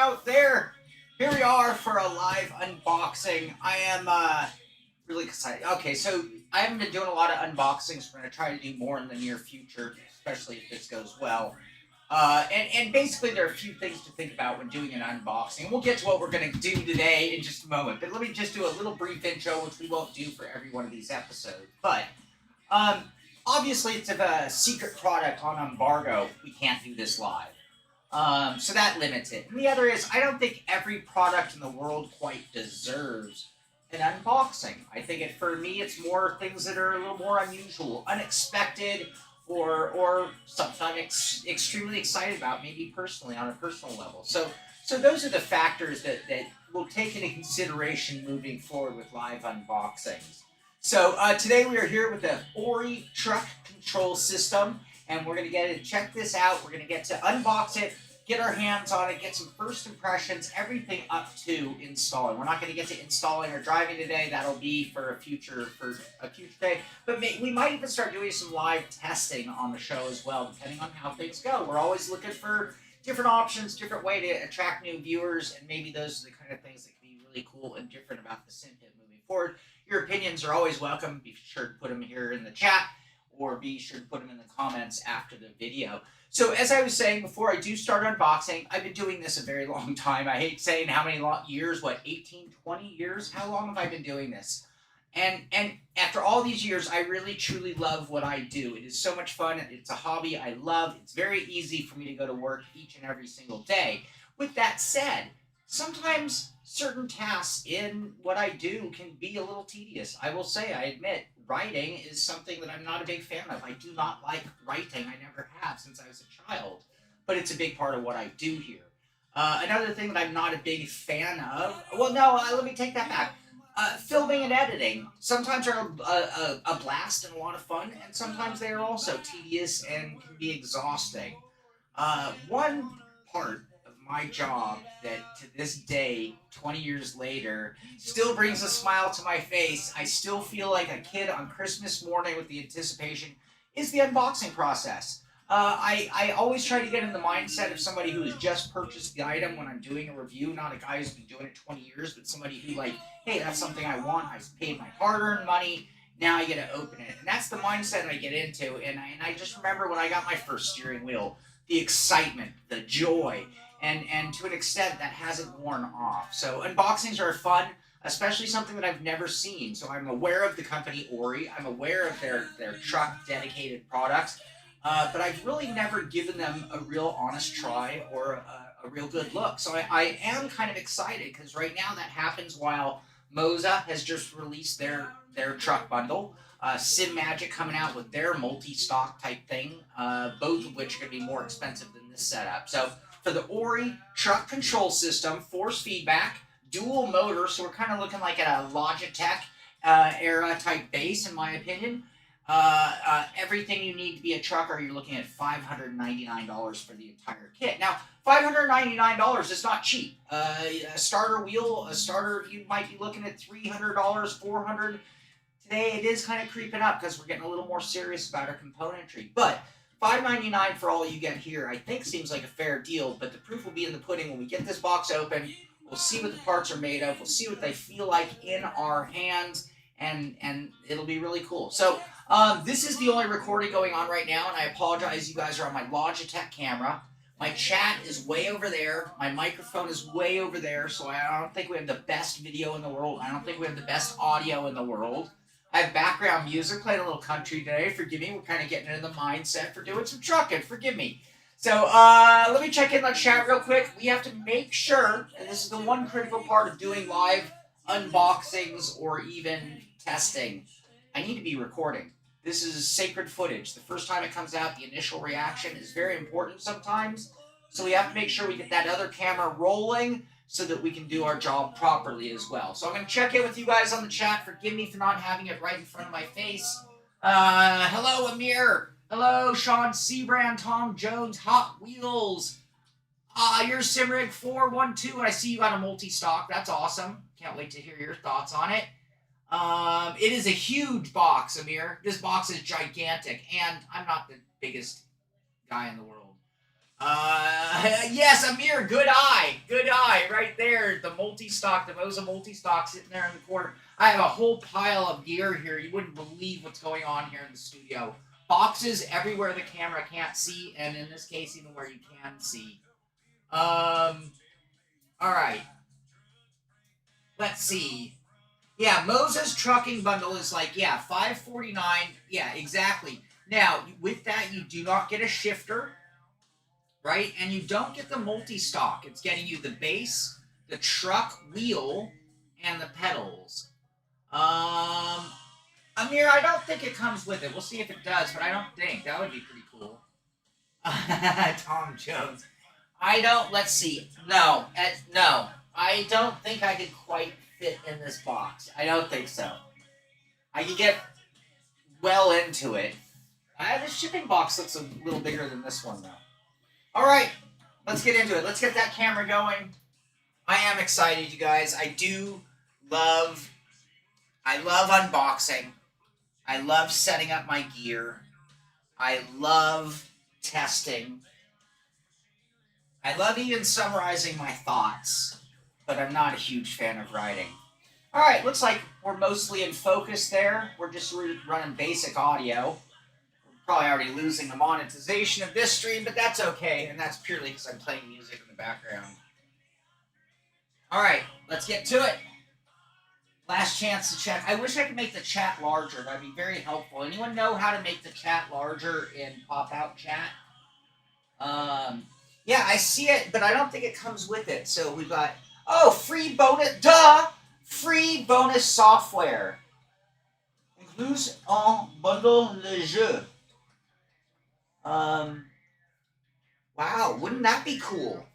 out there. Here we are for a live unboxing. I am really excited. Okay, so I haven't been doing a lot of unboxings. We're going to try to do more in the near future, especially if this goes well. And basically, there are a few things to think about when doing an unboxing. We'll get to what we're going to do today in just a moment. But let me just do a little brief intro, which we won't do for every one of these episodes. But um, obviously, it's a secret product on embargo. We can't do this live. So that limits it. And the other is, I don't think every product in the world quite deserves an unboxing. I think for me, it's more things that are a little more unusual, unexpected, or something I'm extremely excited about, maybe personally on a personal level. So those are the factors that we'll take into consideration moving forward with live unboxings. So today we are here with the Hori Truck Control System, and we're going to get to check this out. We're going to get to unbox it, get our hands on it, get some first impressions, everything up to installing. We're not going to get to installing or driving today. That'll be for a future day. But we might even start doing some live testing on the show as well, depending on how things go. We're always looking for different options, different way to attract new viewers, and maybe those are the kind of things that can be really cool and different about the Simpit moving forward. Your opinions are always welcome. Be sure to put them here in the chat, or be sure to put them in the comments after the video. So as I was saying before I do start unboxing, I've been doing this a very long time. I hate saying how many years, 18, 20 years? How long have I been doing this? And after all these years, I really truly love what I do. It is so much fun. It's a hobby I love. It's very easy for me to go to work each and every single day. With that said, sometimes certain tasks in what I do can be a little tedious. I will say, I admit, writing is something that I'm not a big fan of. I do not like writing. I never have since I was a child, but it's a big part of what I do here. Another thing that I'm not a big fan of, well, no, let me take that back. Filming and editing sometimes are a blast and a lot of fun, and sometimes they are also tedious and can be exhausting. One part of my job that to this day, 20 years later, still brings a smile to my face, I still feel like a kid on Christmas morning with the anticipation, is the unboxing process. I always try to get in the mindset of somebody who has just purchased the item when I'm doing a review, not a guy who's been doing it 20 years, but somebody who hey, that's something I want, I've paid my hard-earned money, now I get to open it. And that's the mindset I get into, and I just remember when I got my first steering wheel, the excitement, the joy, and to an extent that hasn't worn off. So unboxings are fun, especially something that I've never seen. So I'm aware of the company Hori, I'm aware of their truck dedicated products, but I've really never given them a real honest try or a real good look. So I am kind of excited because right now that happens while Moza has just released their truck bundle. Sim Magic coming out with their multi-stock type thing, both of which are going to be more expensive than this setup. So for the Hori Truck Control System, force feedback, dual motor, so we're kind of looking like at a Logitech era type base, in my opinion. Everything you need to be a trucker, you're looking at $599 for the entire kit. Now, $599 is not cheap. A starter wheel, you might be looking at $300, $400. Today it is kind of creeping up because we're getting a little more serious about our componentry. But $599 for all you get here, I think seems like a fair deal, but the proof will be in the pudding when we get this box open. We'll see what the parts are made of. We'll see what they feel like in our hands, and it'll be really cool. So this is the only recording going on right now, and I apologize, you guys are on my Logitech camera. My chat is way over there. My microphone is way over there, so I don't think we have the best video in the world. I don't think we have the best audio in the world. I have background music, playing a little country today. Forgive me, we're kind of getting into the mindset for doing some trucking. Forgive me. So let me check in the chat real quick. We have to make sure, and this is the one critical part of doing live unboxings or even testing, I need to be recording. This is sacred footage. The first time it comes out, the initial reaction is very important sometimes. So we have to make sure we get that other camera rolling so that we can do our job properly as well. So I'm going to check in with you guys on the chat. Forgive me for not having it right in front of my face. Hello, Amir. Hello, Sean Seabrand, Tom Jones, Hot Wheels. You're Simrig412, and I see you got a multi-stock. That's awesome. Can't wait to hear your thoughts on it. It is a huge box, Amir. This box is gigantic, and I'm not the biggest guy in the world. Yes, Amir, good eye. Good eye right there. The multi-stock, the Moza multi-stock sitting there in the corner. I have a whole pile of gear here. You wouldn't believe what's going on here in the studio. Boxes everywhere the camera can't see, and in this case, even where you can see. All right. Let's see. Yeah, Moza's trucking bundle is like, yeah, $549. Yeah, exactly. Now, with that, you do not get a shifter, right? And you don't get the multi-stock. It's getting you the base, the truck wheel, and the pedals. Amir, I don't think it comes with it. We'll see if it does, but I don't think. That would be pretty cool. Tom Jones. I don't, let's see. No, no. I don't think I could quite fit in this box. I don't think so. I could get well into it. The shipping box looks a little bigger than this one, though. All right, let's get into it. Let's get that camera going. I am excited, you guys. I love unboxing. I love setting up my gear. I love testing. I love even summarizing my thoughts, but I'm not a huge fan of writing. All right, looks like we're mostly in focus there. We're just running basic audio. We're probably already losing the monetization of this stream, but that's okay, and that's purely because I'm playing music in the background. All right, let's get to it. Last chance to check. I wish I could make the chat larger. That'd be very helpful. Anyone know how to make the chat larger in pop-out chat? Yeah, I see it, but I don't think it comes with it. So we've got, oh, free bonus, duh! Free bonus software. Inclus en bundle le jeu. Wow, wouldn't that be cool?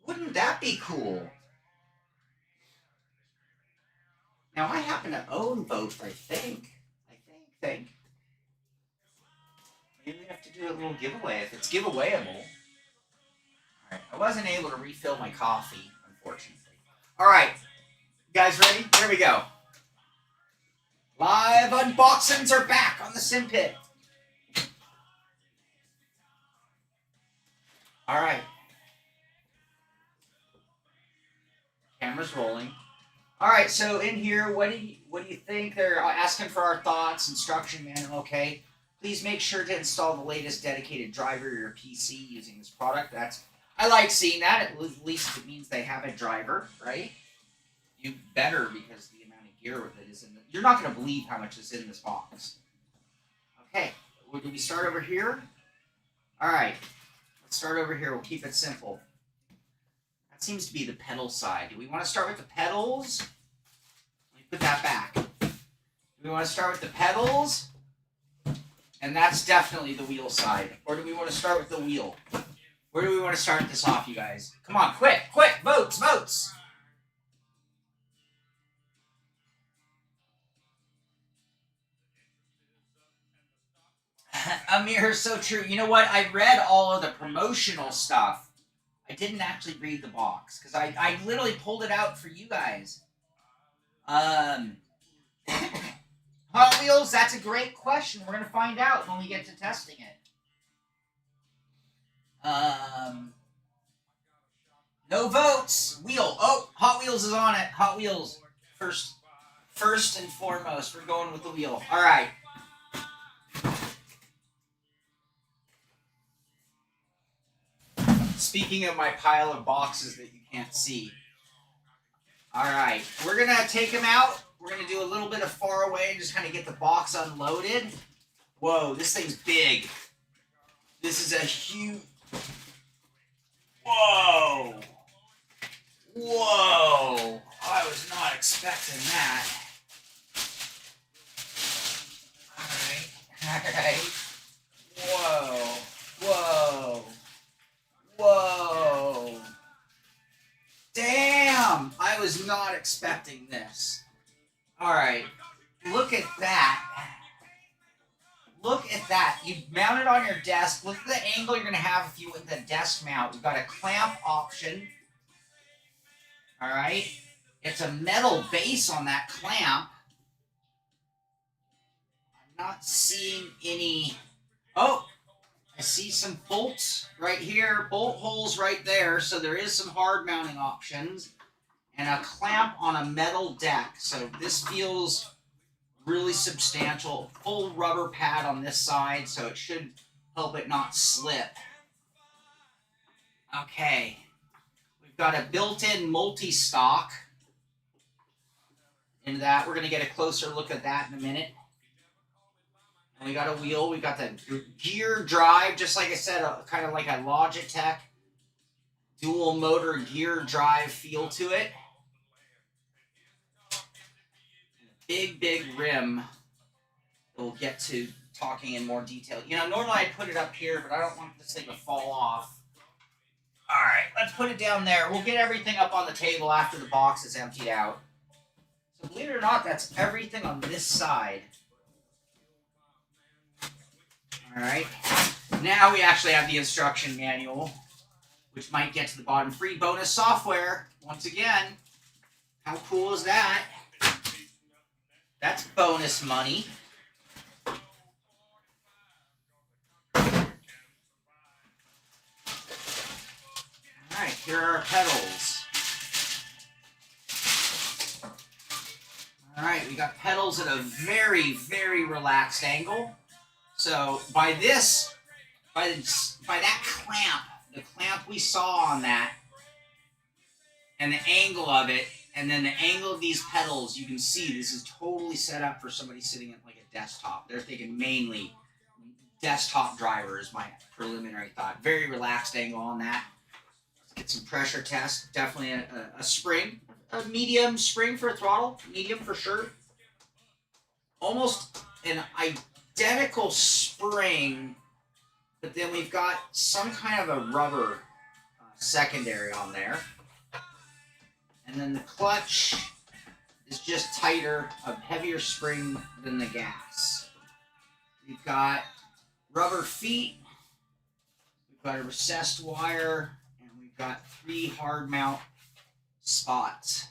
Wouldn't that be cool? Now, I happen to own both, I think. Maybe we have to do a little giveaway if it's giveawayable. All right, I wasn't able to refill my coffee, unfortunately. All right, you guys ready? Here we go. Live unboxings are back on the Simpit. All right. Camera's rolling. All right, so in here, what do you think? They're asking for our thoughts, instruction manual. Okay, please make sure to install the latest dedicated driver to your PC using this product. I like seeing that. At least it means they have a driver, right? You better, because the amount of gear that is in the, you're not going to believe how much is in this box. Okay, do we start over here? All right, let's start over here. We'll keep it simple. That seems to be the pedal side. Do we want to start with the pedals? Let me put that back. Do we want to start with the pedals? And that's definitely the wheel side. Or do we want to start with the wheel? Where do we want to start this off, you guys? Come on, quick, votes, votes! Amir, so true. You know what? I read all of the promotional stuff. I didn't actually read the box because I literally pulled it out for you guys. Hot Wheels, that's a great question. We're going to find out when we get to testing it. No votes. Wheel. Oh, Hot Wheels is on it. Hot Wheels. First and foremost, we're going with the wheel. All right. Speaking of my pile of boxes that you can't see. All right, we're going to take them out. We're going to do a little bit of far away and just kind of get the box unloaded. Whoa, this thing's big. This is a huge... Whoa. Whoa. I was not expecting that. All right. Whoa. Whoa. Whoa. Damn. I was not expecting this. All right. Look at that. Look at that. You mount it on your desk. Look at the angle you're going to have if you with the desk mount. We've got a clamp option. All right. It's a metal base on that clamp. I'm not seeing any... Oh, I see some bolts right here, bolt holes right there, so there is some hard mounting options, and a clamp on a metal deck. So this feels really substantial. Full rubber pad on this side, so it should help it not slip. Okay, we've got a built-in multi-stock into that. We're going to get a closer look at that in a minute. And we got a wheel. We got the gear drive, just like I said, kind of like a Logitech dual motor gear drive feel to it. Big rim. We'll get to talking in more detail. You know, normally I'd put it up here, but I don't want this thing to fall off. All right, let's put it down there. We'll get everything up on the table after the box is emptied out. So believe it or not, that's everything on this side. All right, now we actually have the instruction manual, which might get to the bottom. Free bonus software, once again. How cool is that? That's bonus money. All right, here are our pedals. All right, we got pedals at a very relaxed angle. So by that clamp, the clamp we saw on that, and the angle of it, and then the angle of these pedals, you can see this is totally set up for somebody sitting at like a desktop. They're thinking mainly desktop driver is my preliminary thought. Very relaxed angle on that. Let's get some pressure test. Definitely a spring, a medium spring for a throttle, medium for sure. Almost an identical spring, but then we've got some kind of a rubber secondary on there. And then the clutch is just tighter, a heavier spring than the gas. We've got rubber feet, we've got a recessed wire, and we've got 3 hard mount spots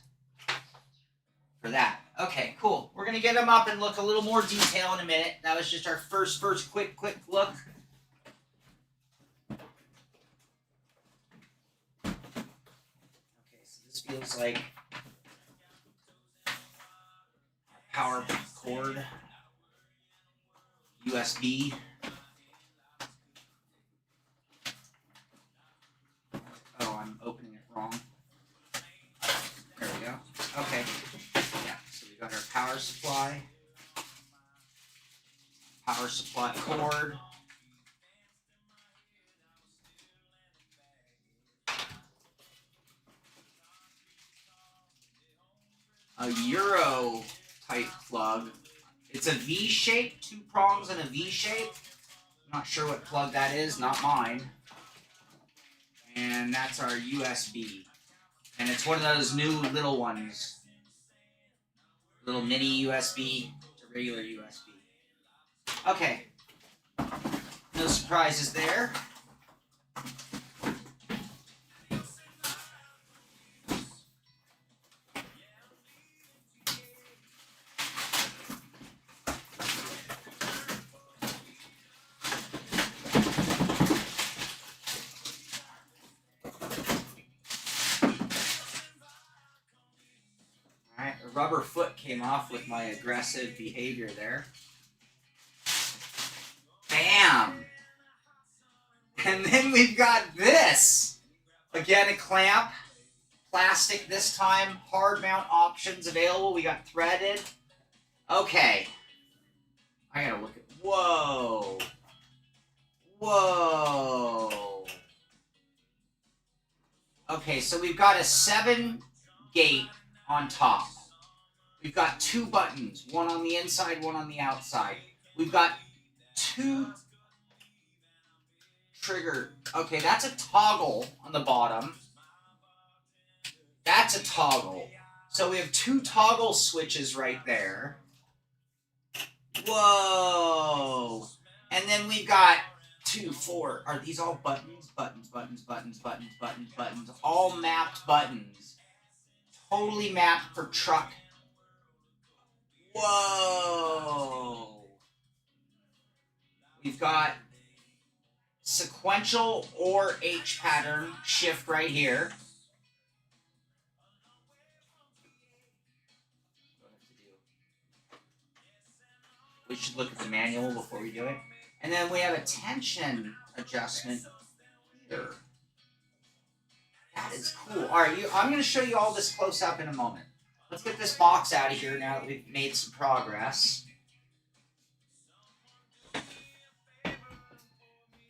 for that. Okay, cool. We're going to get them up and look a little more detail in a minute. That was just our first quick look. Okay, so this feels like power cord, USB. Oh, I'm opening it wrong. There we go. Okay. Yeah, so we got our power supply cord. A Euro type plug. It's a V shape, 2 prongs and a V shape. I'm not sure what plug that is, not mine. And that's our USB. And it's one of those new little ones. Little mini USB to regular USB. Okay. No surprises there. Alright, the rubber foot came off with my aggressive behavior there. Bam! And then we've got this. Again, a clamp. Plastic this time. Hard mount options available. We got threaded. Okay. I gotta look at... Whoa. Whoa. Okay, so we've got a 7-gate on top. We've got 2 buttons. One on the inside, one on the outside. We've got 2... trigger. Okay, that's a toggle on the bottom. That's a toggle. So we have 2 toggle switches right there. Whoa. And then we've got 2, 4. Are these all buttons? Buttons. All mapped buttons. Totally mapped for truck. Whoa. We've got sequential or H pattern shift right here. We should look at the manual before we do it. And then we have a tension adjustment here. That is cool. All right, I'm going to show you all this close up in a moment. Let's get this box out of here now that we've made some progress.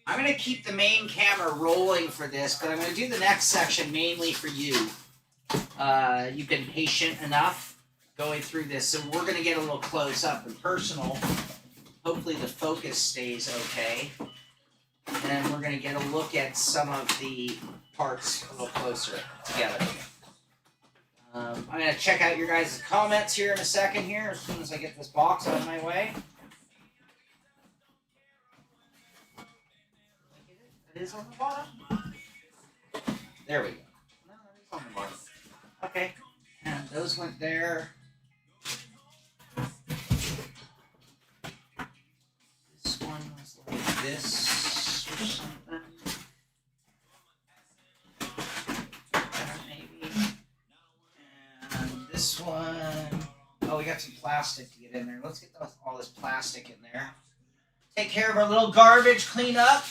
I'm going to keep the main camera rolling for this, but I'm going to do the next section mainly for you. You've been patient enough going through this, so we're going to get a little close up and personal. Hopefully the focus stays okay. And then we're going to get a look at some of the parts a little closer together. I'm going to check out your guys' comments here in a second here, as soon as I get this box out of my way. It is on the bottom. There we go. No, it is on the bottom. Okay. And those went there. This one was like this or something. Maybe. And this one. Oh, we got some plastic to get in there. Let's get all this plastic in there. Take care of our little garbage cleanup.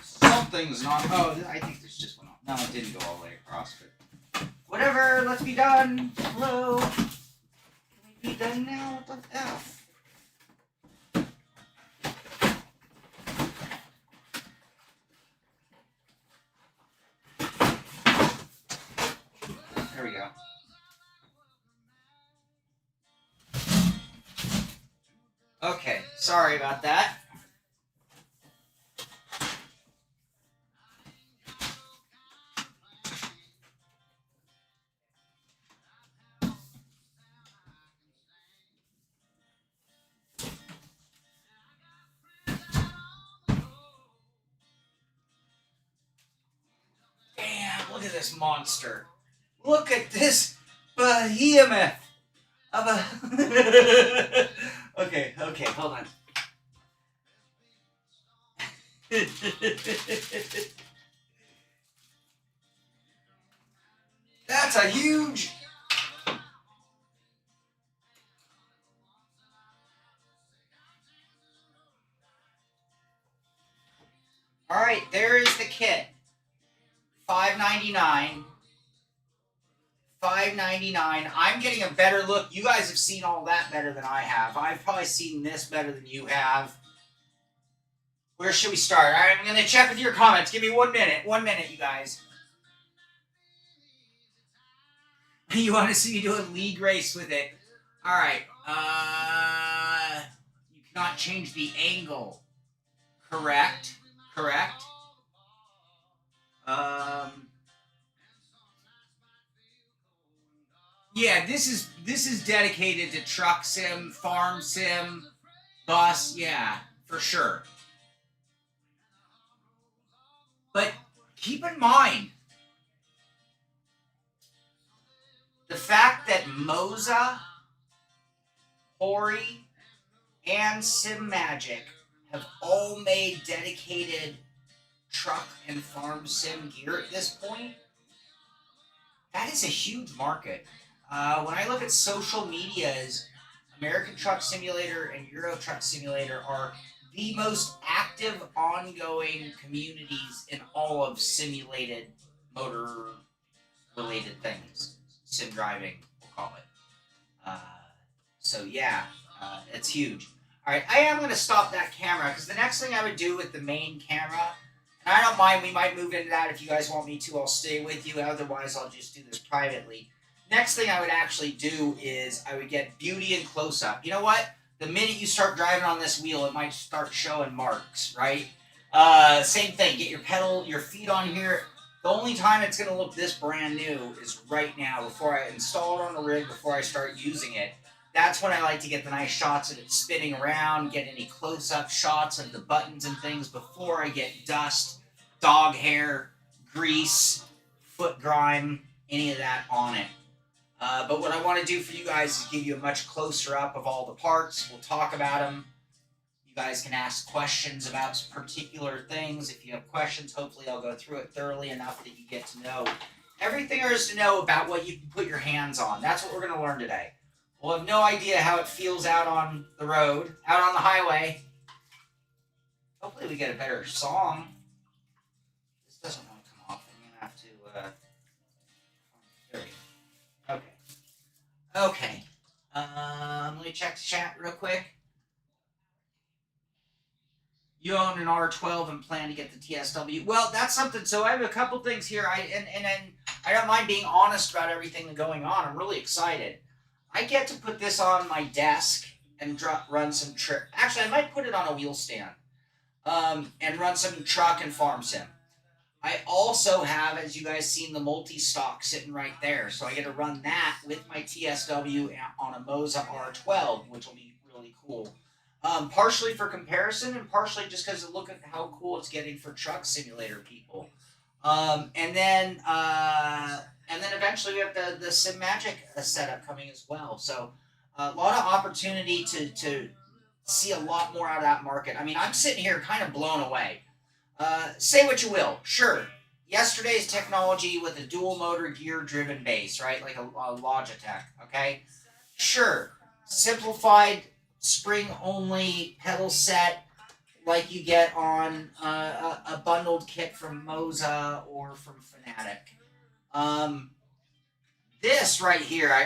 Something's not. Oh, I think there's just one off. No, it didn't go all the way across, but whatever. Let's be done. Hello. Can we be done now? What the F? There we go. Okay, sorry about that. Damn, look at this monster. Look at this behemoth of a... Okay, hold on. That's a huge... All right, there is the kit. $5.99. $5.99. I'm getting a better look. You guys have seen all that better than I have. I've probably seen this better than you have. Where should we start? All right, I'm going to check with your comments. Give me 1 minute. 1 minute, you guys. You want to see me do a league race with it? All right. You cannot change the angle. Correct. Yeah, this is dedicated to truck sim, farm sim, bus, yeah, for sure. But keep in mind the fact that Moza, Hori, and Sim Magic have all made dedicated truck and farm sim gear at this point. That is a huge market. When I look at social medias, American Truck Simulator and Euro Truck Simulator are the most active, ongoing communities in all of simulated motor-related things. Sim driving, we'll call it. So yeah, it's huge. All right, I am going to stop that camera because the next thing I would do with the main camera, and I don't mind, we might move into that if you guys want me to. I'll stay with you. Otherwise, I'll just do this privately. Next thing I would actually do is I would get beauty and close-up. You know what? The minute you start driving on this wheel, it might start showing marks, right? Same thing. Get your feet on here. The only time it's going to look this brand new is right now before I install it on the rig, before I start using it. That's when I like to get the nice shots of it spinning around, get any close-up shots of the buttons and things before I get dust, dog hair, grease, foot grime, any of that on it. But what I want to do for you guys is give you a much closer up of all the parts. We'll talk about them. You guys can ask questions about particular things. If you have questions, hopefully I'll go through it thoroughly enough that you get to know everything there is to know about what you can put your hands on. That's what we're going to learn today. We'll have no idea how it feels out on the road, out on the highway. Hopefully we get a better song. This doesn't want to come off. I'm going to have to... there we go. Okay. Okay. Let me check the chat real quick. You own an R12 and plan to get the TSW. Well, that's something. So I have a couple things here. And I don't mind being honest about everything that's going on. I'm really excited. I get to put this on my desk and run some trip. Actually, I might put it on a wheel stand and run some truck and farm sim. I also have, as you guys seen, the multi-stock sitting right there. So I get to run that with my TSW on a Moza R12, which will be really cool. Partially for comparison and partially just because look at how cool it's getting for truck simulator people. And then eventually we have the Sim Magic setup coming as well. So a lot of opportunity to see a lot more out of that market. I mean, I'm sitting here kind of blown away. Say what you will. Sure, yesterday's technology with a dual motor gear driven base, right? Like a Logitech, okay? Sure, simplified spring only pedal set like you get on a bundled kit from Moza or from Fanatic. This right here, I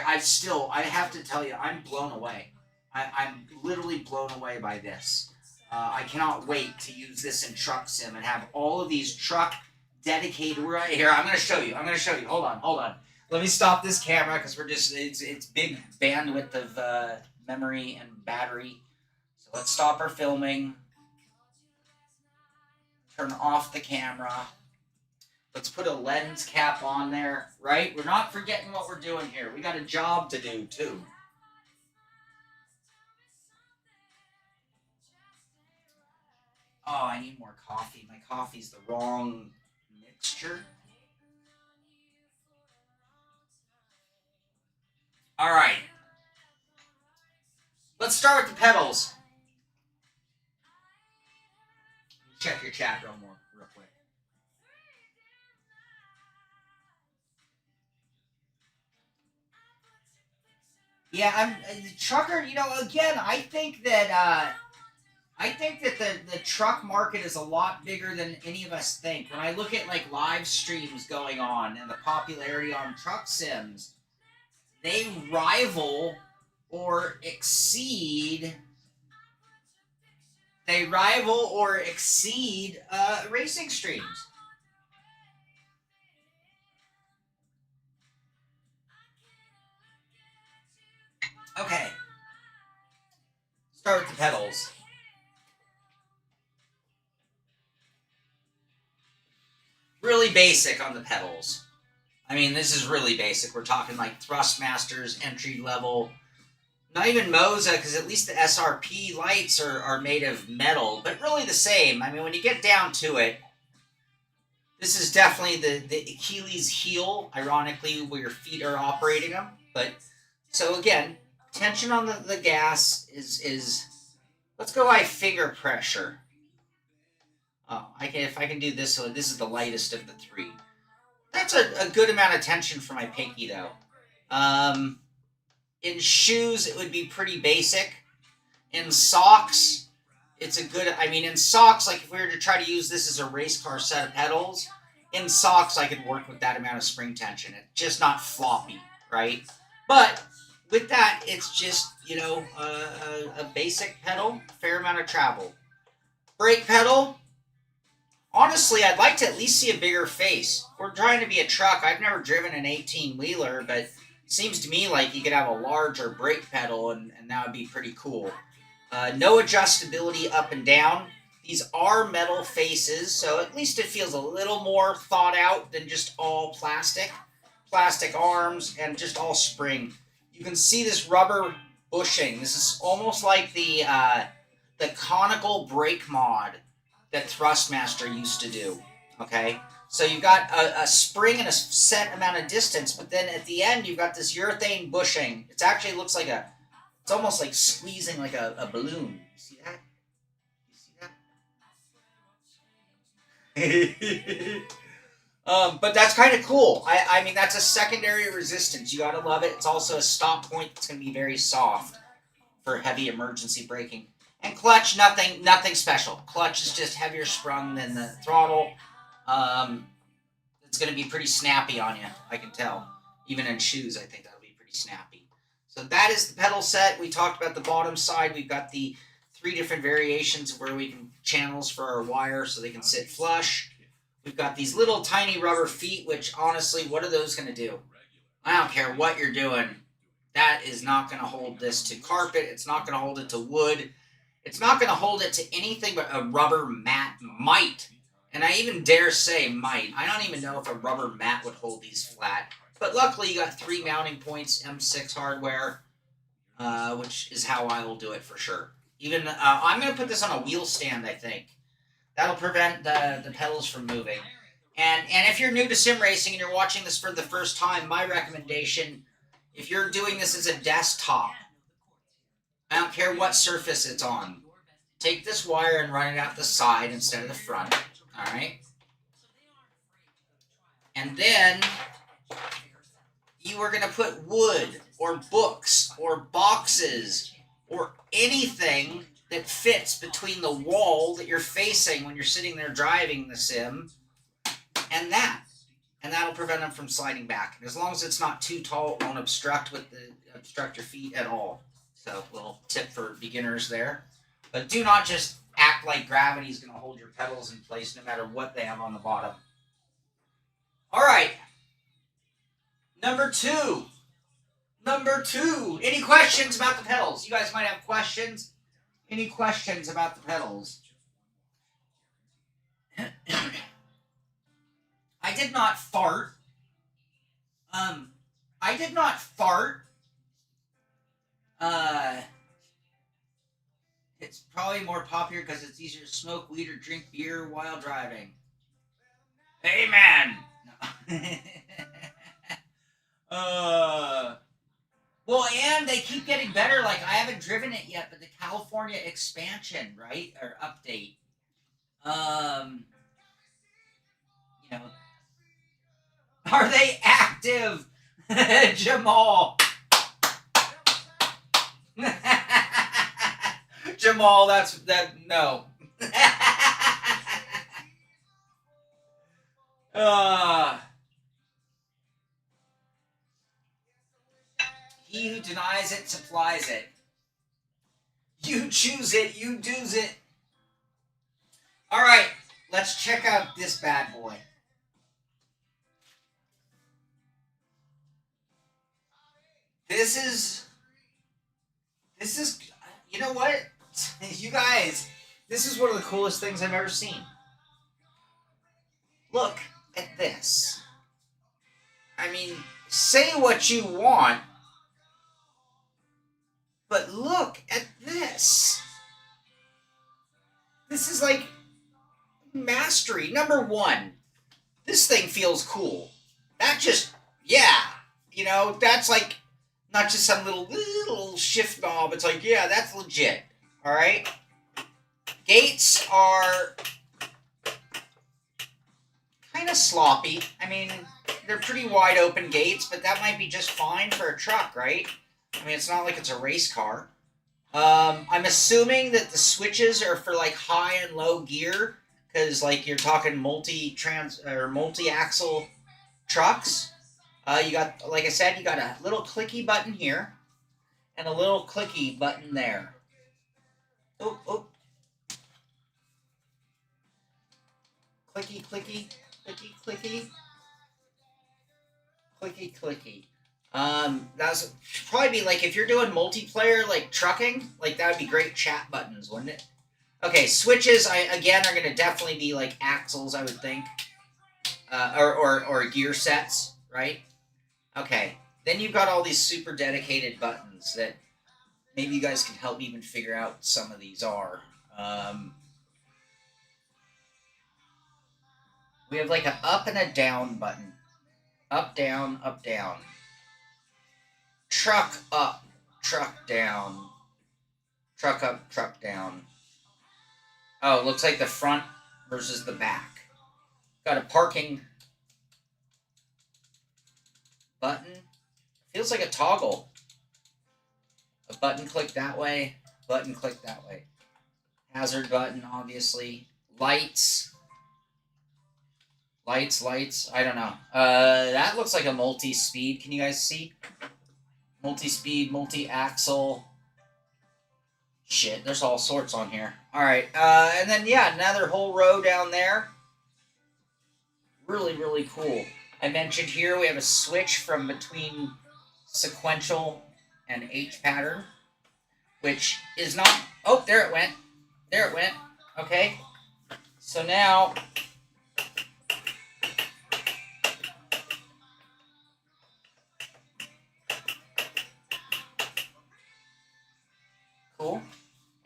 have to tell you, I'm blown away. I'm literally blown away by this. I cannot wait to use this in Truck Sim and have all of these truck dedicated right here. I'm going to show you. Hold on. Let me stop this camera because it's big bandwidth of memory and battery. So let's stop our filming. Turn off the camera. Let's put a lens cap on there, right? We're not forgetting what we're doing here. We got a job to do, too. Oh, I need more coffee. My coffee's the wrong mixture. All right. Let's start with the pedals. Check your chat real quick. Yeah, I'm trucker. You know, again, I think that the truck market is a lot bigger than any of us think. When I look at like live streams going on and the popularity on truck sims, they rival or exceed racing streams. Okay. Start with the pedals. Really basic on the pedals. I mean, this is really basic. We're talking like Thrustmasters, entry level. Not even Moza, because at least the SRP lights are made of metal, but really the same. I mean, when you get down to it, this is definitely the Achilles heel, ironically, where your feet are operating them. But, so again, tension on the gas is let's go by finger pressure. Oh, if I can do this, so this is the lightest of the three. That's a good amount of tension for my pinky, though. In shoes, it would be pretty basic. In socks, it's a good... I mean, in socks, like if we were to try to use this as a race car set of pedals, in socks, I could work with that amount of spring tension. It's just not floppy, right? But with that, it's just, you know, a basic pedal, fair amount of travel. Brake pedal, honestly, I'd like to at least see a bigger face. We're trying to be a truck. I've never driven an 18-wheeler, but... seems to me like you could have a larger brake pedal and that would be pretty cool. No adjustability up and down. These are metal faces, so at least it feels a little more thought out than just all plastic. Plastic arms and just all spring. You can see this rubber bushing. This is almost like the conical brake mod that Thrustmaster used to do. Okay, so you've got a spring and a set amount of distance, but then at the end you've got this urethane bushing. It actually looks like it's almost like squeezing like a balloon. You see that? You see that? But that's kind of cool. I mean, that's a secondary resistance. You gotta love it. It's also a stop point that's gonna be very soft for heavy emergency braking. And clutch, nothing special. Clutch is just heavier sprung than the throttle. It's going to be pretty snappy on you, I can tell. Even in shoes, I think that'll be pretty snappy. So that is the pedal set. We talked about the bottom side. We've got the 3 different variations of where we can channels for our wire so they can sit flush. We've got these little tiny rubber feet, which honestly, what are those going to do? I don't care what you're doing. That is not going to hold this to carpet. It's not going to hold it to wood. It's not going to hold it to anything but a rubber mat might. And I even dare say might. I don't even know if a rubber mat would hold these flat. But luckily you got 3 mounting points, M6 hardware, which is how I will do it for sure. Even I'm going to put this on a wheel stand, I think. That'll prevent the pedals from moving. And if you're new to sim racing and you're watching this for the first time, my recommendation, if you're doing this as a desktop, I don't care what surface it's on, take this wire and run it out the side instead of the front, all right? And then you are going to put wood or books or boxes or anything that fits between the wall that you're facing when you're sitting there driving the sim and that. And that'll prevent them from sliding back. And as long as it's not too tall, it won't obstruct your feet at all. So, little tip for beginners there. But do not just act like gravity is going to hold your pedals in place no matter what they have on the bottom. All right. Number two. Any questions about the pedals? You guys might have questions. Any questions about the pedals? I did not fart. It's probably more popular because it's easier to smoke weed or drink beer while driving. Amen. No. Well, and they keep getting better. Like, I haven't driven it yet, but the California expansion, right, or update. You know, are they active, Jamal? Jamal, no. He who denies it supplies it. You choose it, you do's it. All right, let's check out this bad boy. This is, you know what? You guys, this is one of the coolest things I've ever seen. Look at this. I mean, say what you want, but look at this. This is like mastery. Number one, this thing feels cool. That just, yeah, you know, that's like not just some little shift knob. It's like, yeah, that's legit. All right. Gates are kind of sloppy. I mean, they're pretty wide open gates, but that might be just fine for a truck, right? I mean, it's not like it's a race car. I'm assuming that the switches are for like high and low gear, because like you're talking multi-axle trucks. You got, like I said, you got a little clicky button here and a little clicky button there. Oh. Clicky, clicky, clicky, clicky. Clicky, clicky. That's probably be like if you're doing multiplayer, like trucking, like that would be great chat buttons, wouldn't it? Okay, switches, again, are going to definitely be like axles, I would think. Or gear sets, right? Okay, then you've got all these super dedicated buttons that maybe you guys can help me even figure out what some of these are. We have like an up and a down button. Up, down, up, down. Truck up, truck down. Truck up, truck down. Oh, it looks like the front versus the back. Got a parking button. Feels like a toggle. A button click that way, button click that way. Hazard button, obviously. Lights. Lights. I don't know. That looks like a multi-speed. Can you guys see? Multi-speed, multi-axle. Shit, there's all sorts on here. Alright, and then, yeah, another whole row down there. Really, really cool. I mentioned here we have a switch from between sequential and H pattern, which is not... Oh, there it went. There it went. Okay. So now... Cool.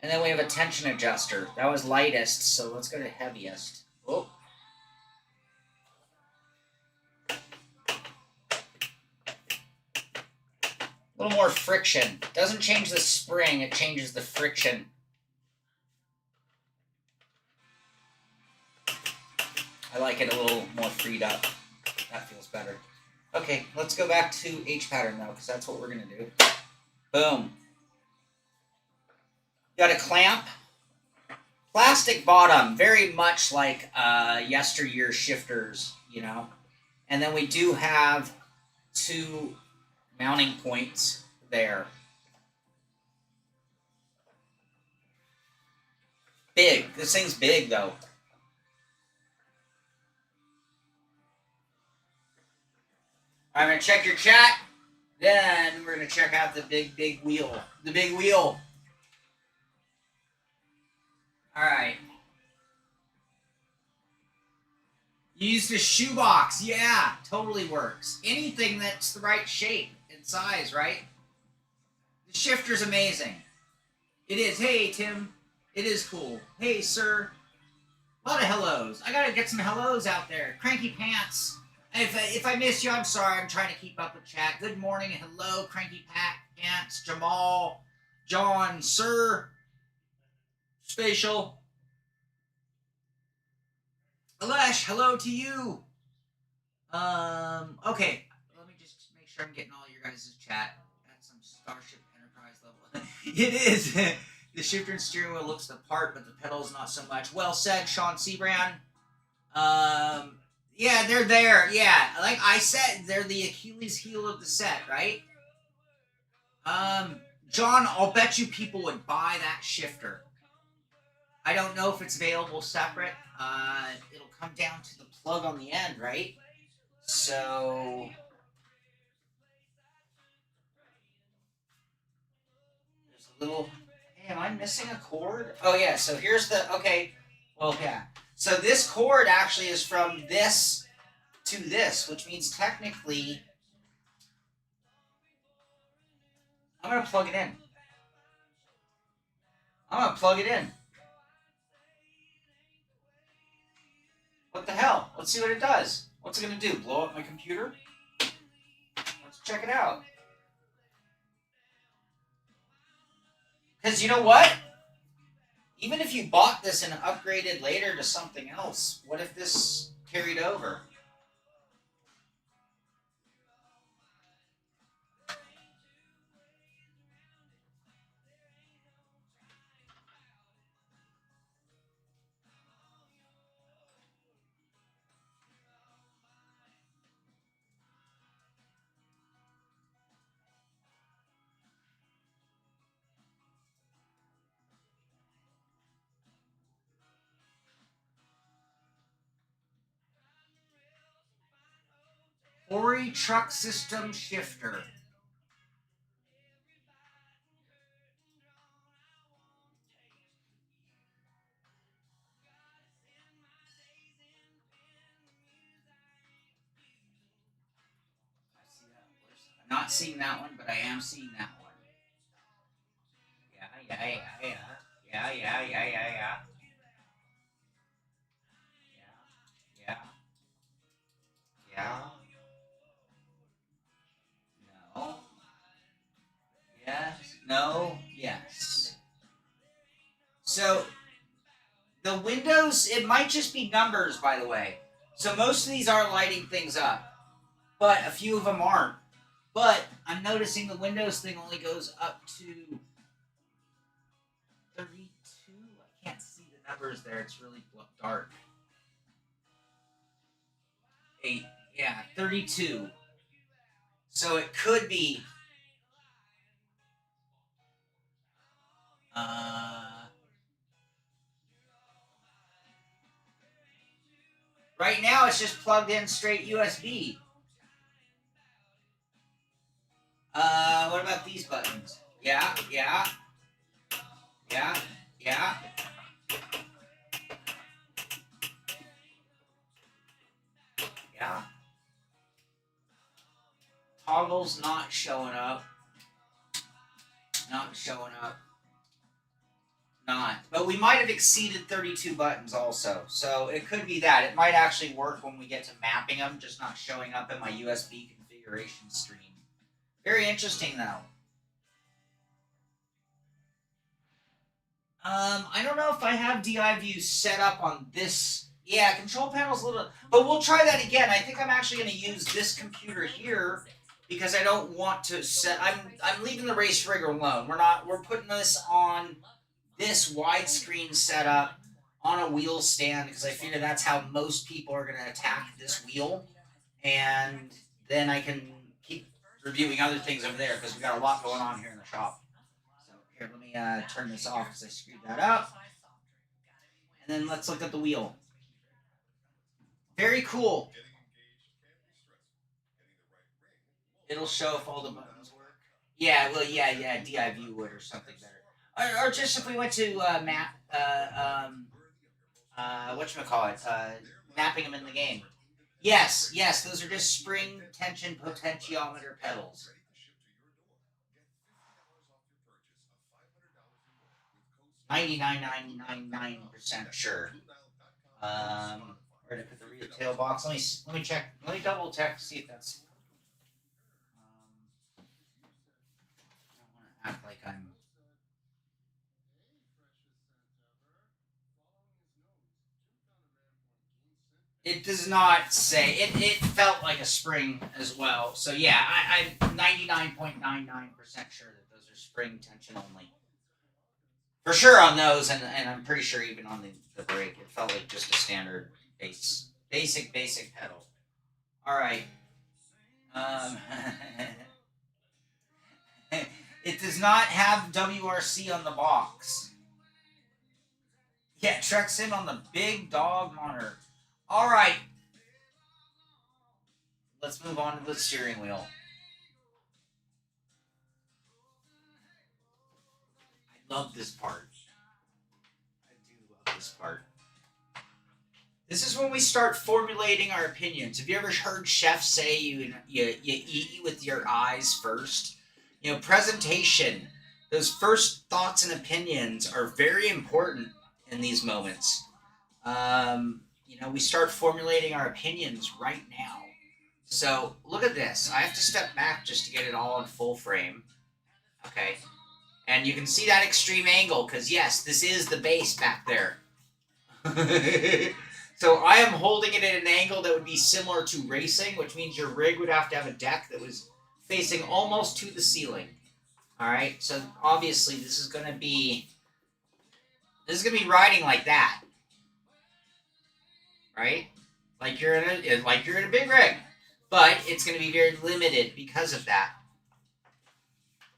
And then we have a tension adjuster. That was lightest, so let's go to heaviest. Oh. A little more friction. Doesn't change the spring, it changes the friction. I like it a little more freed up. That feels better. Okay, let's go back to H pattern now, because that's what we're going to do. Boom. Got a clamp. Plastic bottom, very much like yesteryear shifters, you know. And then we do have 2 mounting points there. Big. This thing's big, though. I'm going to check your chat. Then we're going to check out the big wheel. The big wheel. All right. Used a shoebox. Yeah, totally works. Anything that's the right shape and size, right? The shifter's amazing. It is. Hey, Tim. It is cool. Hey, sir. A lot of hellos. I got to get some hellos out there. Cranky Pants. If I miss you, I'm sorry. I'm trying to keep up with chat. Good morning. Hello, Cranky Pants. Jamal. John. Sir. Spatial. Alesh, hello to you. Okay. Let me just make sure I'm getting all your guys' chat at some Starship Enterprise level. It is. The shifter and steering wheel looks the part, but the pedals not so much. Well said, Sean Seabrand. Yeah, they're there. Yeah, like I said, they're the Achilles heel of the set, right? John, I'll bet you people would buy that shifter. I don't know if it's available separate. It'll come down to the plug on the end, right? So there's a little... Hey, am I missing a cord? Oh, yeah, so here's the... Okay, well, yeah. So this cord actually is from this to this, which means technically... I'm going to plug it in. I'm going to plug it in. What the hell? Let's see what it does. What's it going to do? Blow up my computer? Let's check it out. Because you know what? Even if you bought this and upgraded later to something else, what if this carried over? Hori Truck System Shifter. I'm not seeing that one, but I am seeing that one. Yeah. Yeah. Yeah. No. Yes. No. Yes. So the windows, it might just be numbers, by the way. So most of these are lighting things up, but a few of them aren't. But I'm noticing the Windows thing only goes up to 32. I can't see the numbers there. It's really dark. 8. Yeah, 32. So it could be. Right now, it's just plugged in straight USB. What about these buttons? Yeah. Yeah. Toggle's not showing up. Not. But we might have exceeded 32 buttons also. So it could be that. It might actually work when we get to mapping them, just not showing up in my USB configuration stream. Very interesting, though. I don't know if I have DI view set up on this. Yeah, control panel's a little, but we'll try that again. I think I'm actually going to use this computer here because I don't want to set. I'm leaving the race rig alone. We're putting this on this widescreen setup on a wheel stand because I figure that's how most people are going to attack this wheel, and then I can keep reviewing other things over there because we got a lot going on here in the shop. So here, let me turn this off because I screwed that up. And then let's look at the wheel. Very cool. It'll show if all the buttons work. Yeah, well, yeah, DI view would or something better. Or just if we went to whatchamacallit, mapping them in the game. Yes, those are just spring tension potentiometer pedals. 99.999% sure. Where to put the retail box? Let me check. Let me double check to see if that's. I don't want to act like I'm. It does not say. It felt like a spring as well. So yeah, I'm 99.99% sure that those are spring tension only. For sure on those, and I'm pretty sure even on the brake, it felt like just a standard basic pedal. All right. It does not have WRC on the box. Yeah, Trek Sim on the big dog monitor. All right. Let's move on to the steering wheel. I love this part. I do love this part. This is when we start formulating our opinions. Have you ever heard chefs say you eat with your eyes first? You know, presentation. Those first thoughts and opinions are very important in these moments. We start formulating our opinions right now. So look at this. I have to step back just to get it all in full frame. Okay. And you can see that extreme angle because, yes, this is the base back there. So I am holding it at an angle that would be similar to racing, which means your rig would have to have a deck that was facing almost to the ceiling. All right. So obviously this is going to be riding like that. Right? Like you're in a big rig. But it's going to be very limited because of that.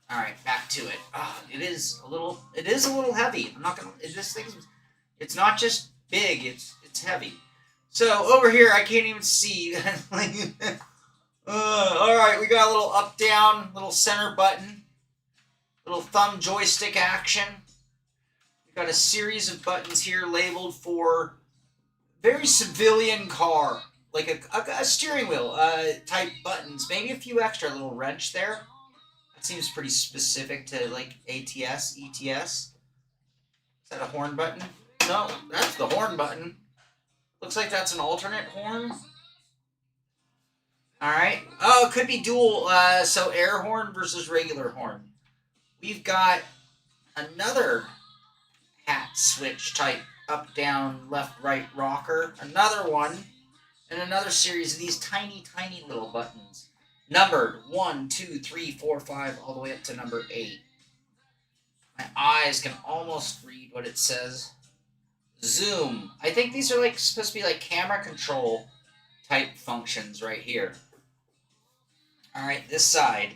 All right, back to it. It is a little heavy. I'm not gonna. It's not just big. It's heavy. So over here, I can't even see. All right, we got a little up down, little center button, little thumb joystick action. We got a series of buttons here labeled for very civilian car, like a steering wheel type buttons. Maybe a few extra, little wrench there. I It seems pretty specific to like ATS, ETS. Is that a horn button? No, that's the horn button. Looks like that's an alternate horn. Alright. Oh, it could be dual, so air horn versus regular horn. We've got another hat switch type up, down, left, right rocker. Another one. And another series of these tiny, tiny little buttons. Numbered 1, 2, 3, 4, 5, all the way up to number 8. My eyes can almost read what it says. Zoom. I think these are like supposed to be like camera control type functions right here. Alright, this side.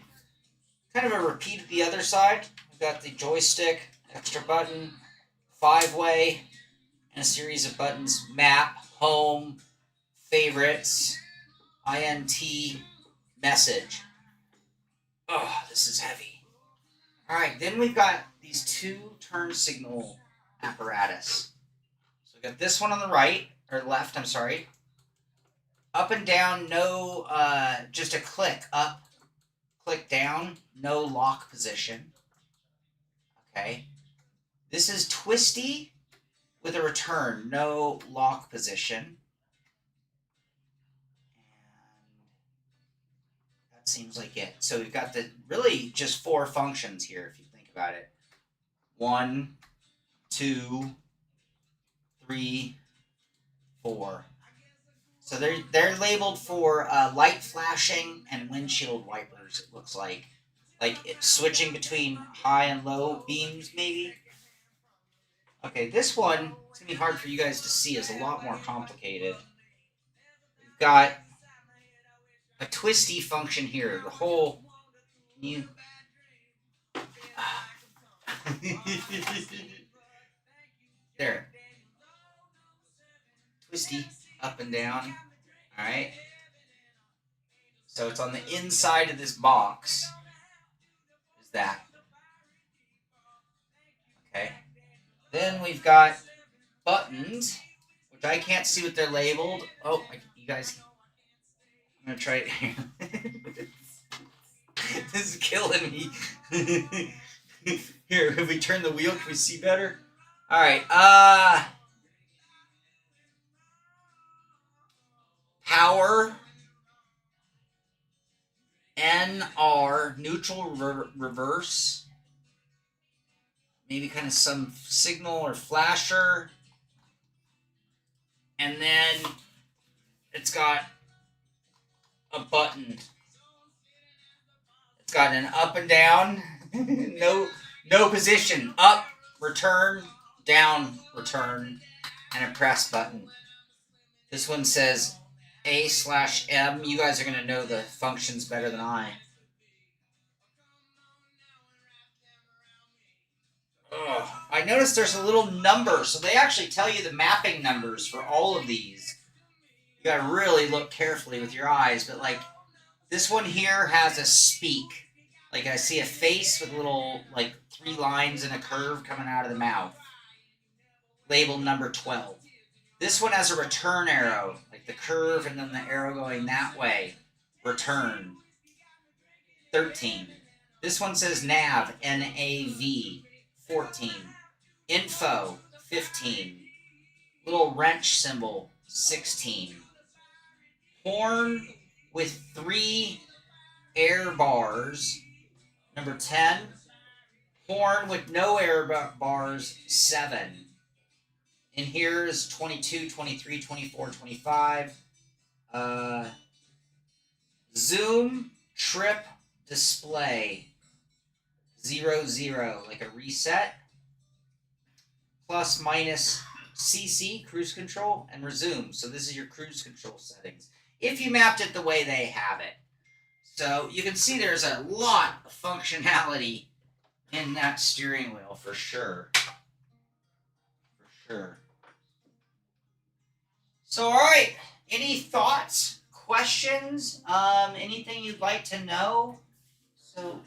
Kind of a repeat of the other side. We've got the joystick, extra button, 5-way, and a series of buttons. Map, home, favorites, INT, message. Oh, this is heavy. Alright, then we've got these 2 turn signal apparatus. So we've got this one on the right, or left, I'm sorry. Up and down, no, just a click up, click down, no lock position. Okay. This is twisty with a return, no lock position. That seems like it. So we've got the really just 4 functions here, if you think about it. 1, 2, 3, 4. So they're labeled for light flashing and windshield wipers, it looks like. Like it's switching between high and low beams, maybe. Okay, this one, it's going to be hard for you guys to see, is a lot more complicated. We've got a twisty function here. The whole... Can you... There. Twisty, up and down. Alright. So it's on the inside of this box. Is that. Okay. Then we've got buttons, which I can't see what they're labeled. Oh, you guys... I'm going to try it here. This is killing me. Here, if we turn the wheel, can we see better? Alright, power, NR, neutral, reverse, maybe kind of some signal or flasher, and then it's got a button. It's got an up and down, no position, up, return, down, return, and a press button. This one says A/M. You guys are going to know the functions better than I. Ugh. I noticed there's a little number, so they actually tell you the mapping numbers for all of these. You got to really look carefully with your eyes, but like this one here has a speak. Like I see a face with little like 3 lines and a curve coming out of the mouth. Labeled number 12. This one has a return arrow, like the curve and then the arrow going that way. Return. 13. This one says nav, N-A-V. 14. Info, 15. Little wrench symbol, 16. Horn with 3 air bars, number 10. Horn with no air bars, 7. And here's 22, 23, 24, 25. Zoom, trip, display, 0, 0, like a reset. Plus, minus, CC, cruise control, and resume. So this is your cruise control settings. If you mapped it the way they have it. So you can see there's a lot of functionality in that steering wheel for sure. For sure. So, alright, any thoughts, questions, anything you'd like to know? So,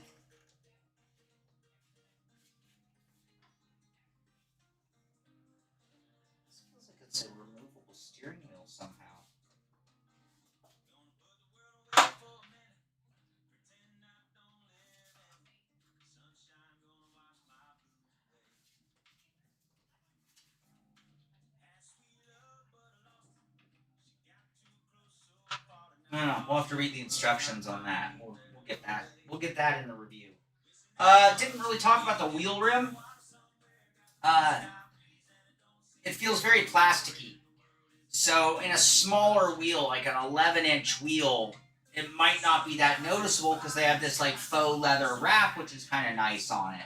this feels like it's a removable steering wheel somehow. I don't know. We'll have to read the instructions on that. We'll get that. We'll get that in the review. Didn't really talk about the wheel rim. It feels very plasticky. So in a smaller wheel, like an 11-inch wheel, it might not be that noticeable because they have this like faux leather wrap, which is kind of nice on it.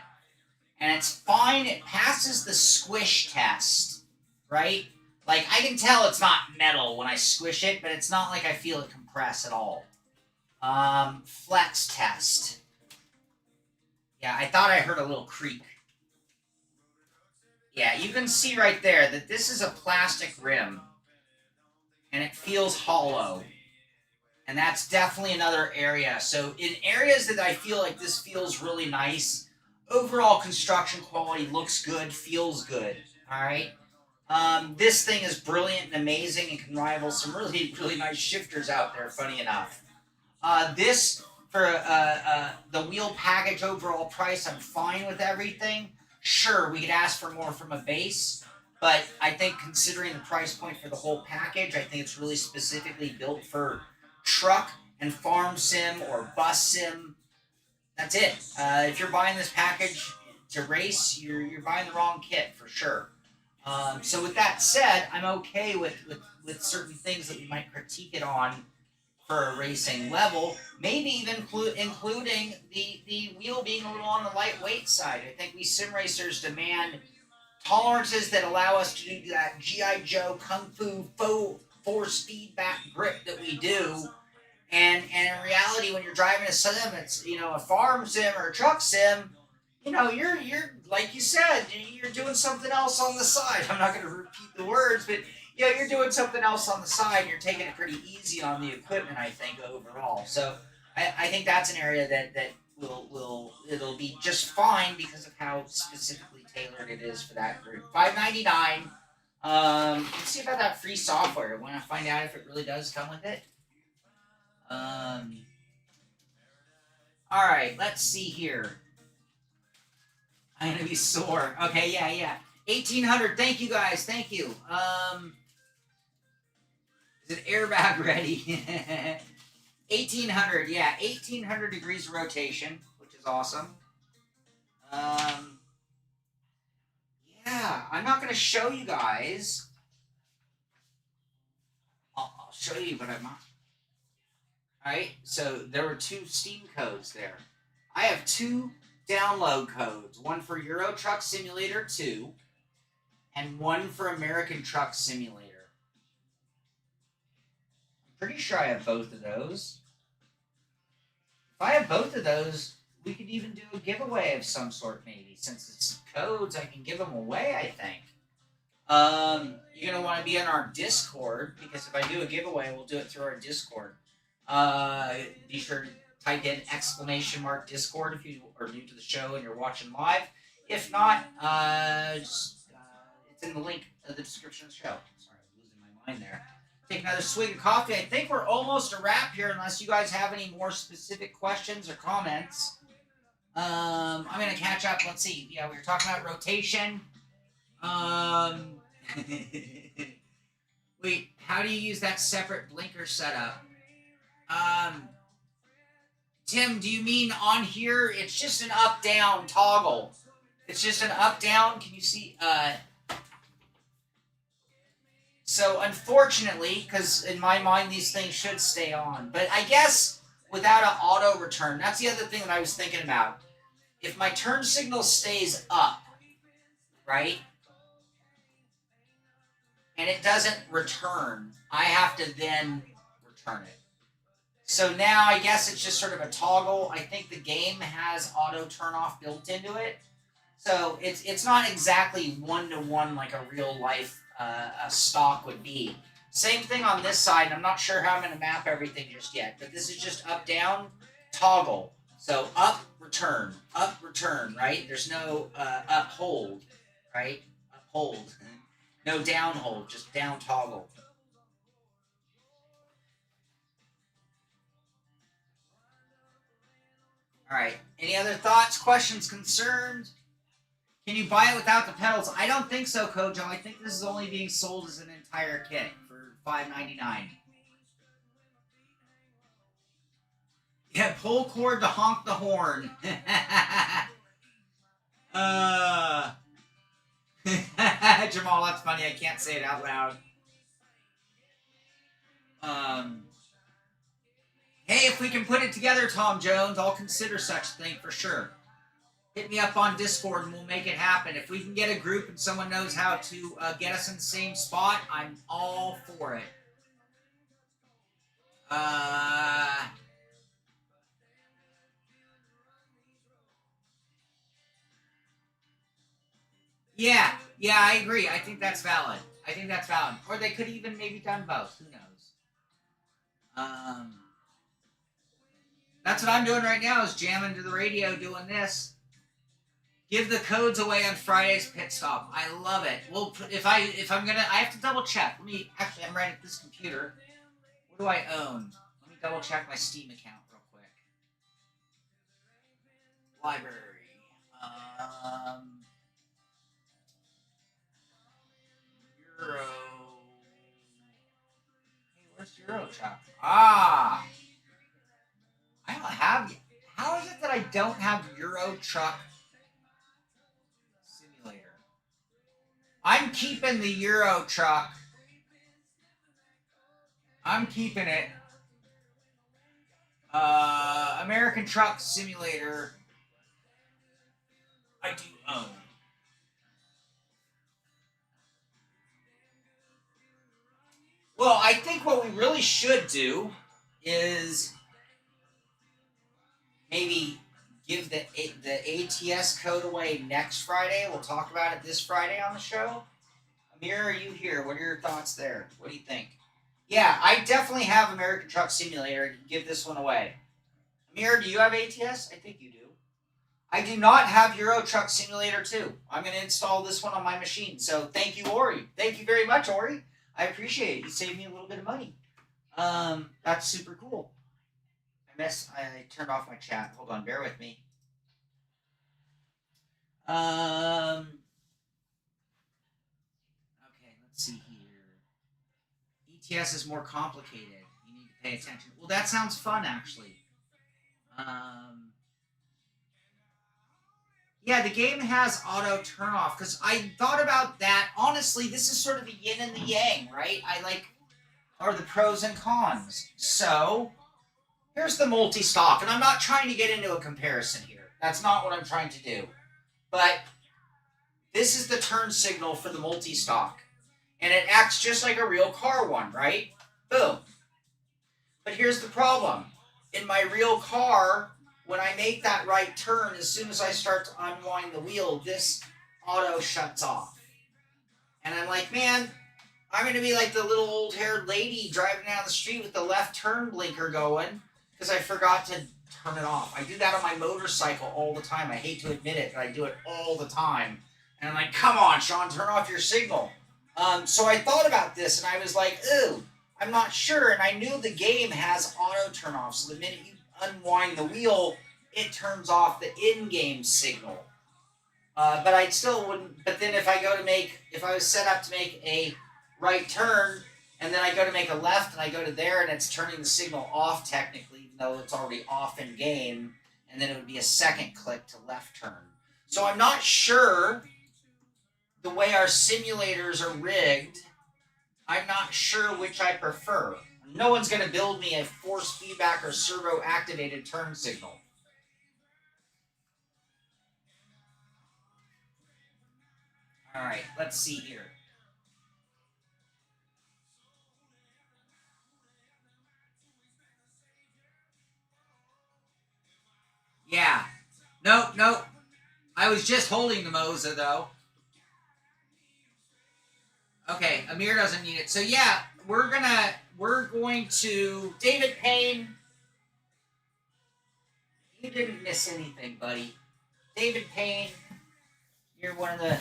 And it's fine. It passes the squish test, right? Like, I can tell it's not metal when I squish it, but it's not like I feel it compress at all. Flex test. Yeah, I thought I heard a little creak. Yeah, you can see right there that this is a plastic rim. And it feels hollow. And that's definitely another area. So in areas that I feel like this feels really nice, overall construction quality looks good, feels good. All right. This thing is brilliant and amazing and can rival some really, really nice shifters out there, funny enough. This, for the wheel package overall price, I'm fine with everything. Sure, we could ask for more from a base, but I think considering the price point for the whole package, I think it's really specifically built for truck and farm sim or bus sim. That's it. If you're buying this package to race, you're buying the wrong kit for sure. So with that said, I'm okay with certain things that we might critique it on for a racing level, maybe even including the wheel being a little on the lightweight side. I think we sim racers demand tolerances that allow us to do that G.I. Joe Kung Fu faux force feedback grip that we do. And in reality, when you're driving a sim, it's, you know, a farm sim or a truck sim, you know, you're like you said, you're doing something else on the side. I'm not going to repeat the words, but you know, you're doing something else on the side. You're taking it pretty easy on the equipment, I think, overall. So I think that's an area that it'll be just fine because of how specifically tailored it is for that group. $5.99. Let's see about that free software. I want to find out if it really does come with it. All right, let's see here. I'm gonna be sore. Okay, yeah. 1,800. Thank you guys. Thank you. Is it airbag ready? 1,800. Yeah, 1,800 degrees of rotation, which is awesome. Yeah, I'm not gonna show you guys. I'll show you, but I'm not. All right. So there were 2 Steam codes there. I have 2 download codes. One for Euro Truck Simulator 2 and one for American Truck Simulator. I'm pretty sure I have both of those. If I have both of those, we could even do a giveaway of some sort, maybe. Since it's codes, I can give them away, I think. You're going to want to be in our Discord, because if I do a giveaway, we'll do it through our Discord. Be sure to type in !Discord if you are new to the show and you're watching live. If not, it's in the link in the description of the show. Sorry, I'm losing my mind there. Take another swig of coffee. I think we're almost a wrap here, unless you guys have any more specific questions or comments. I'm going to catch up. Let's see. Yeah, we were talking about rotation. Wait, how do you use that separate blinker setup? Tim, do you mean on here? It's just an up-down toggle. It's just an up-down. Can you see? So unfortunately, because in my mind these things should stay on, but I guess without an auto return, that's the other thing that I was thinking about. If my turn signal stays up, right, and it doesn't return, I have to then return it. So now I guess it's just sort of a toggle. I think the game has auto turn off built into it. So it's not exactly one-to-one like a real life stock would be. Same thing on this side. I'm not sure how I'm going to map everything just yet, but this is just up-down toggle. So up, return, right? There's no up, hold, right? Up, hold. No down, hold, just down toggle. All right. Any other thoughts, questions, concerns? Can you buy it without the pedals? I don't think so, Kojo. I think this is only being sold as an entire kit for $5.99. Yeah, pull cord to honk the horn. Jamal, that's funny. I can't say it out loud. Hey, if we can put it together, Tom Jones, I'll consider such a thing for sure. Hit me up on Discord and we'll make it happen. If we can get a group and someone knows how to get us in the same spot, I'm all for it. Yeah, I agree. I think that's valid. Or they could even maybe done both. Who knows? That's what I'm doing right now is jamming to the radio doing this. Give the codes away on Friday's pit stop. I love it. Well, if I'm gonna, I have to double check. I'm right at this computer. What do I own? Let me double check my Steam account real quick. Library. Euro. Hey, where's Euro Truck? Ah, I don't have. How is it that I don't have Euro Truck Simulator? I'm keeping the Euro Truck. I'm keeping it. American Truck Simulator. I do own. Well, I think what we really should do is maybe give the ATS code away next Friday. We'll talk about it this Friday on the show. Amir, are you here? What are your thoughts there? What do you think? Yeah, I definitely have American Truck Simulator. Give this one away. Amir, do you have ATS? I think you do. I do not have Euro Truck Simulator 2. I'm going to install this one on my machine. So thank you, Ori. Thank you very much, Ori. I appreciate it. You saved me a little bit of money. That's super cool. I turned off my chat. Hold on, bear with me. Okay, let's see here. ETS is more complicated. You need to pay attention. Well, that sounds fun, actually. Yeah, the game has auto turn off because I thought about that. Honestly, this is sort of the yin and the yang, right? Are the pros and cons. So, here's the multi-stock, and I'm not trying to get into a comparison here. That's not what I'm trying to do. But this is the turn signal for the multi-stock, and it acts just like a real car one, right? Boom. But here's the problem. In my real car, when I make that right turn, as soon as I start to unwind the wheel, this auto shuts off. And I'm like, man, I'm going to be like the little old-haired lady driving down the street with the left turn blinker going because I forgot to turn it off. I do that on my motorcycle all the time. I hate to admit it, but I do it all the time. And I'm like, come on, Sean, turn off your signal. So I thought about this, and I was like, ooh, I'm not sure. And I knew the game has auto turn off. So the minute you unwind the wheel, it turns off the in-game signal. But I still wouldn't. But then if I was set up to make a right turn, and then I go to make a left, and I go to there, and it's turning the signal off technically, even though it's already off in game, and then it would be a second click to left turn. So I'm not sure the way our simulators are rigged. I'm not sure which I prefer. No one's going to build me a force feedback or servo activated turn signal. All right, let's see here. Yeah. Nope. I was just holding the Moza, though. Okay, Amir doesn't need it. So, yeah, we're going to... David Payne, you didn't miss anything, buddy. David Payne, you're one of the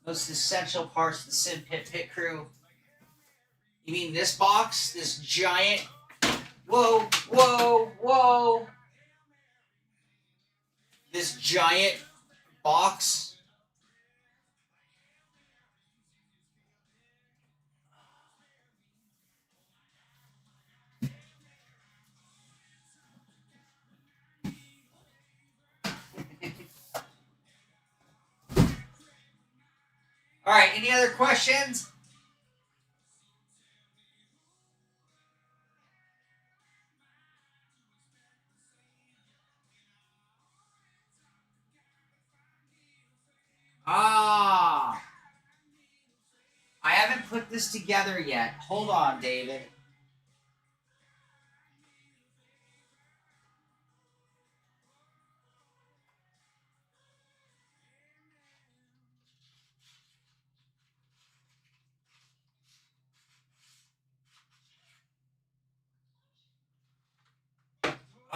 most essential parts of the Simpit pit crew. You mean this box? This giant... Whoa. This giant box. All right, any other questions? Ah, I haven't put this together yet. Hold on, David.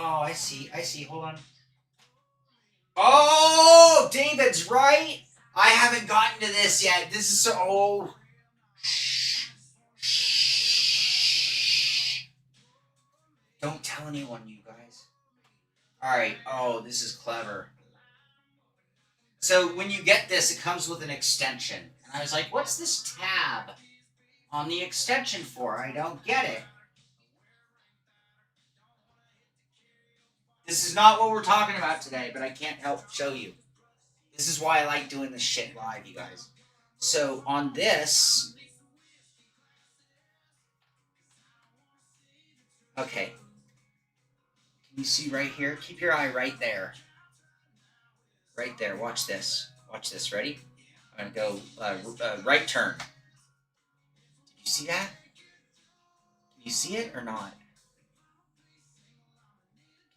Oh, I see. I see. Hold on. Oh, David's right. I haven't gotten to this yet. This is so. Oh. Shh. Shh. Don't tell anyone, you guys. All right. Oh, this is clever. So when you get this, it comes with an extension. And I was like, what's this tab on the extension for? I don't get it. This is not what we're talking about today, but I can't help show you. This is why I like doing this shit live, you guys. So on this, okay. Can you see right here? Keep your eye right there. Right there. Watch this. Watch this. Ready? I'm going to go right turn. Did you see that? Can you see it or not?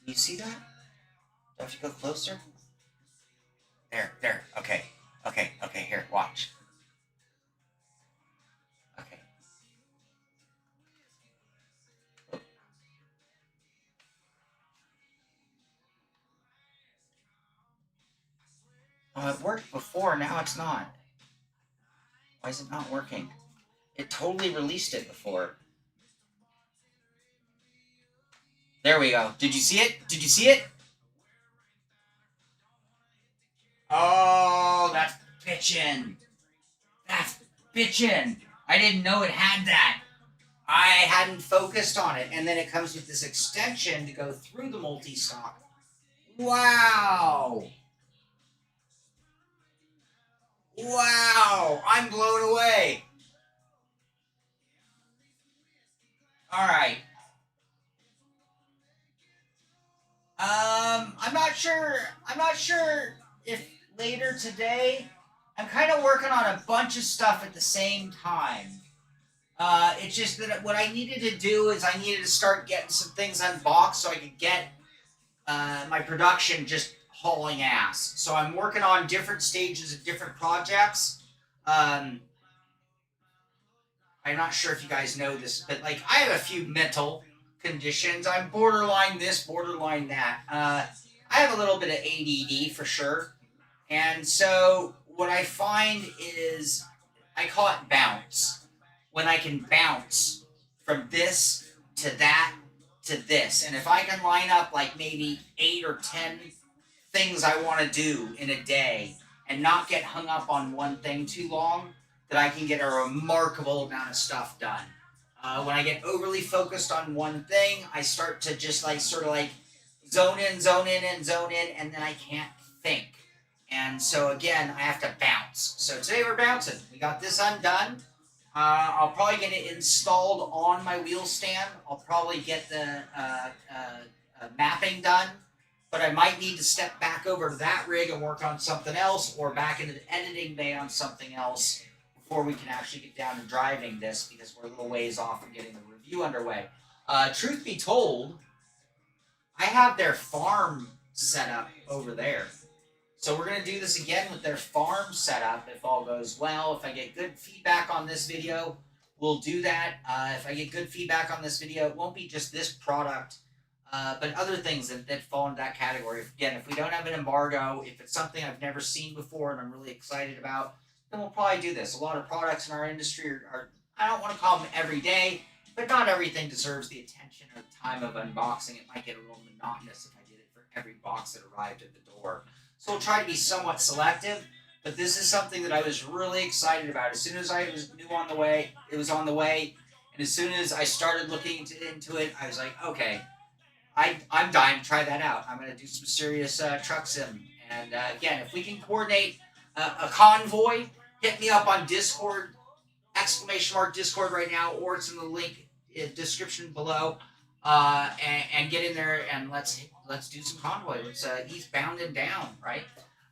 Can you see that? Do I have to go closer? There. Okay. Here, watch. Okay. It worked before, now it's not. Why is it not working? It totally released it before. There we go. Did you see it? Did you see it? Oh, that's bitchin'. That's bitchin'. I didn't know it had that. I hadn't focused on it. And then it comes with this extension to go through the multi-stock. Wow. Wow. I'm blown away. All right. I'm not sure. I'm not sure if later today. I'm kind of working on a bunch of stuff at the same time. It's just that what I needed to do is I needed to start getting some things unboxed so I could get my production just hauling ass. So I'm working on different stages of different projects. Um, I'm not sure if you guys know this, but like I have a few mental conditions. I'm borderline this, borderline that. I have a little bit of ADD for sure. And so what I find is I call it bounce. When I can bounce from this to that to this. And if I can line up like maybe 8 or 10 things I want to do in a day and not get hung up on one thing too long, that I can get a remarkable amount of stuff done. When I get overly focused on one thing, I start to just like sort of like zone in, and then I can't think. And so again, I have to bounce. So today we're bouncing. We got this undone. I'll probably get it installed on my wheel stand. I'll probably get the mapping done. But I might need to step back over to that rig and work on something else, or back into the editing bay on something else before we can actually get down to driving this, because we're a little ways off from getting the review underway. Truth be told, I have their farm set up over there. So we're going to do this again with their farm setup if all goes well. If I get good feedback on this video, we'll do that. If I get good feedback on this video, it won't be just this product, but other things that fall into that category. Again, if we don't have an embargo, if it's something I've never seen before and I'm really excited about, then we'll probably do this. A lot of products in our industry are I don't want to call them everyday, but not everything deserves the attention or the time of unboxing. It might get a little monotonous if I did it for every box that arrived at the door. So we'll try to be somewhat selective, but this is something that I was really excited about. As soon as I was on the way, it was on the way, and as soon as I started looking into it, I was like, okay, I'm dying to try that out. I'm going to do some serious truck sim. And again, if we can coordinate a convoy hit me up on Discord, !Discord right now, or it's in the link description below. And get in there and let's do some convoy. Let's eastbound and down, right?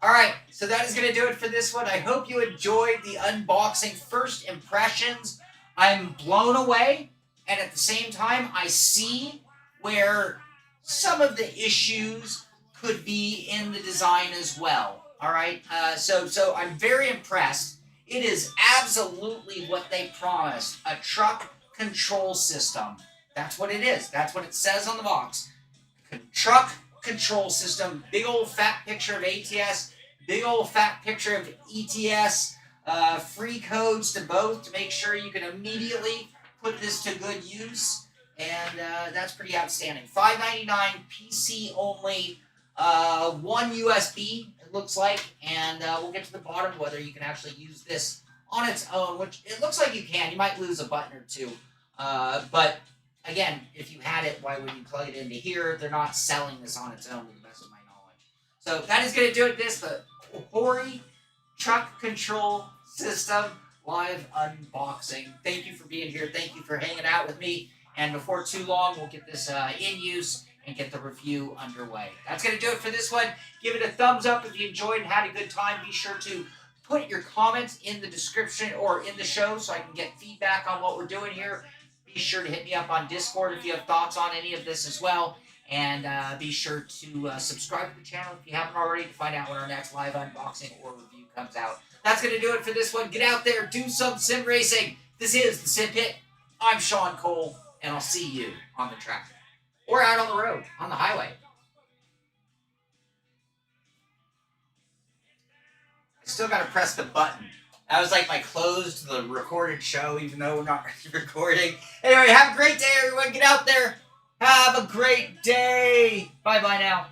All right, so that is going to do it for this one. I hope you enjoyed the unboxing. First impressions, I'm blown away, and at the same time, I see where some of the issues could be in the design as well. All right, so I'm very impressed. It is absolutely what they promised, a truck control system. That's what it is. That's what it says on the box. Truck control system. Big old fat picture of ATS. Big old fat picture of ETS. Free codes to both to make sure you can immediately put this to good use. And that's pretty outstanding. $5.99 PC only. One USB, it looks like. And we'll get to the bottom whether you can actually use this on its own, which it looks like you can. You might lose a button or two. But again, if you had it, why would you plug it into here? They're not selling this on its own, to the best of my knowledge. So that is going to do it. The Hori Truck Control System live unboxing. Thank you for being here. Thank you for hanging out with me. And before too long, we'll get this in use and get the review underway. That's going to do it for this one. Give it a thumbs up if you enjoyed and had a good time. Be sure to put your comments in the description or in the show so I can get feedback on what we're doing here. Be sure to hit me up on Discord if you have thoughts on any of this as well. And be sure to subscribe to the channel if you haven't already to find out when our next live unboxing or review comes out. That's going to do it for this one. Get out there, do some sim racing. This is the Simpit. I'm Sean Cole, and I'll see you on the track or out on the road, on the highway. I still got to press the button. That was like my close to the recorded show, even though we're not recording. Anyway, have a great day, everyone. Get out there. Have a great day. Bye-bye now.